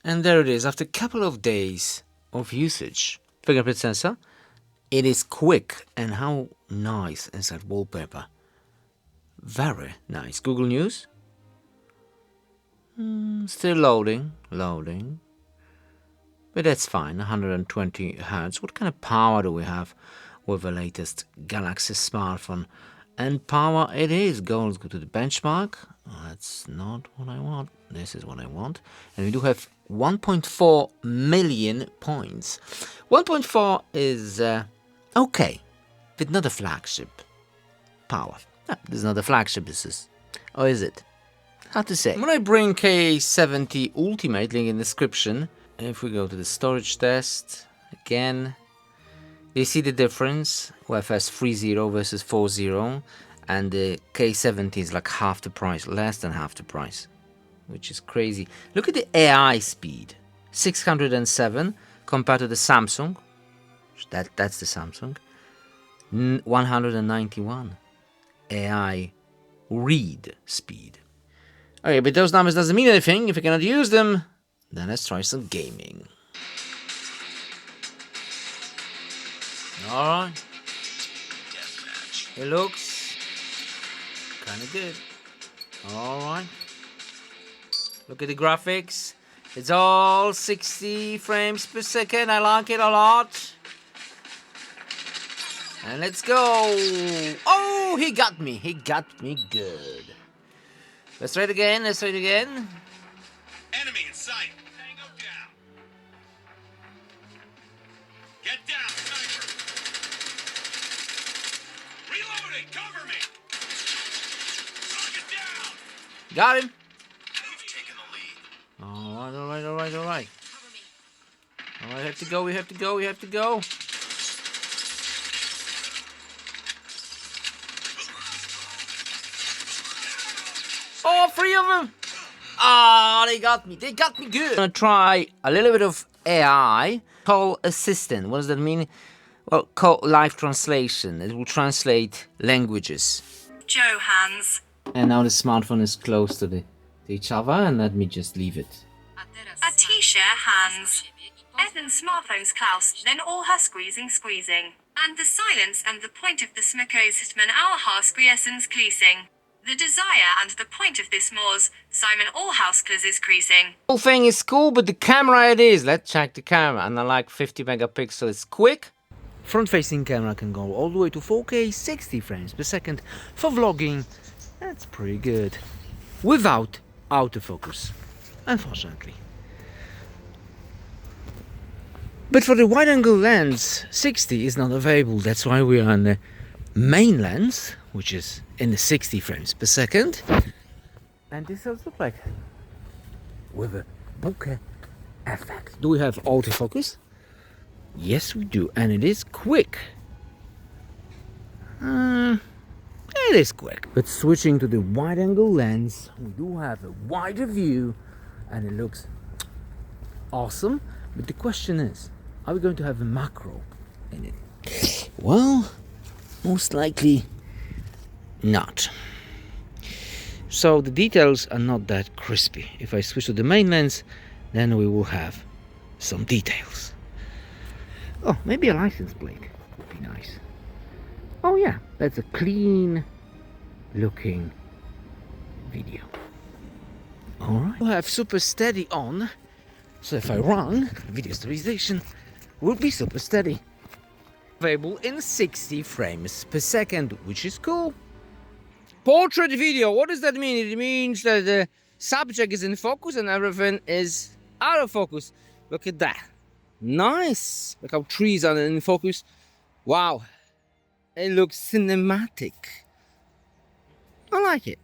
And there it is, after a couple of days of usage. Fingerprint sensor. It is quick, and how nice is that wallpaper? Very nice. Google News. Still loading. But that's fine, 120 Hz. What kind of power do we have with the latest Galaxy smartphone? And power it is. Let's go to the benchmark. That's not what I want. This is what I want. And we do have 1.4 million points. 1.4 is okay, but not a flagship power. No, this is not a flagship, this is. Or is it? Hard to say. When I bring K70 Ultimate, link in the description, if we go to the storage test, again, you see the difference? UFS 3.0 versus 4.0, and the K70 is like half the price, less than half the price, which is crazy. Look at the AI speed, 607 compared to the Samsung. That's the Samsung. 191 AI read speed. Okay, but those numbers doesn't mean anything if you cannot use them. Then let's try some gaming. Alright. It looks kinda good. Alright. Look at the graphics. It's all 60 frames per second. I like it a lot. And let's go. Oh, he got me. He got me good. Let's try it again. Enemy in sight. Tango down. Get down, sniper. Reloading. Cover me. Target down. Got him. We've taken the lead. Alright. Alright, we have to go. Oh, 3 of them! Ah, they got me good. I'm gonna try a little bit of AI. Call assistant. What does that mean? Well, call live translation. It will translate languages. Joe hands. And now the smartphone is close to each other, and let me just leave it. A t-shirt hands. Ethan smartphones Klaus, then all her squeezing. And the silence and the point of the smekos hitman our har squeessens cleasing. The desire and the point of this moors, Simon Allhouse is creasing. The whole thing is cool, but the camera it is. Let's check the camera. And I like 50 megapixels. It's quick. Front-facing camera can go all the way to 4K, 60 frames per second. For vlogging, that's pretty good. Without autofocus, unfortunately. But for the wide-angle lens, 60 is not available. That's why we are on the main lens, which is in the 60 frames per second. And this does look like with a bokeh effect. Do we have autofocus? Yes, we do, and it is quick. It is quick. But switching to the wide-angle lens, we do have a wider view, and it looks awesome. But the question is, are we going to have a macro in it? Well, most likely not. So the details are not that crispy. If I switch to the main lens, then we will have some details. Oh, maybe a license plate would be nice. Oh yeah, that's a clean looking video. Alright. We'll have super steady on, so if I run, video stabilization will be super steady. Available in 60 frames per second, which is cool. Portrait video, what does that mean? It means that the subject is in focus and everything is out of focus. Look at that. Nice. Look how trees are in focus. Wow. It looks cinematic. I like it.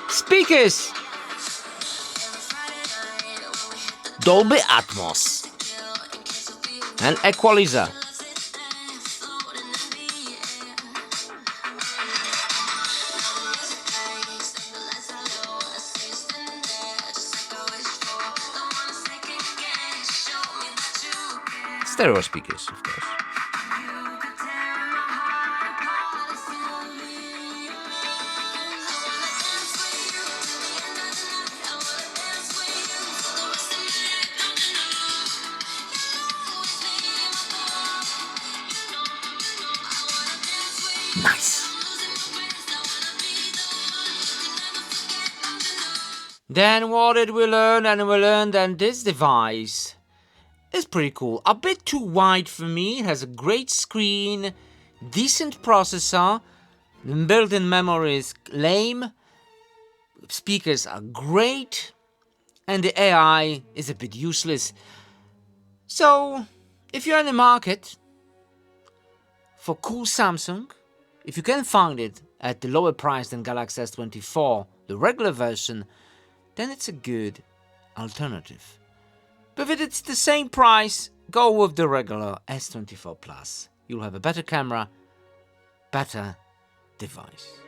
Speakers! Dolby Atmos and equalizer. Stereo speakers, of course. Nice. Then what did we learn? And we learned that this device is pretty cool. A bit too wide for me. It has a great screen, decent processor, the built-in memory is lame, speakers are great, and the AI is a bit useless. So, if you're in the market for cool Samsung, if you can find it at the lower price than Galaxy S24, the regular version, then it's a good alternative. But if it's the same price, go with the regular S24 Plus. You'll have a better camera, better device.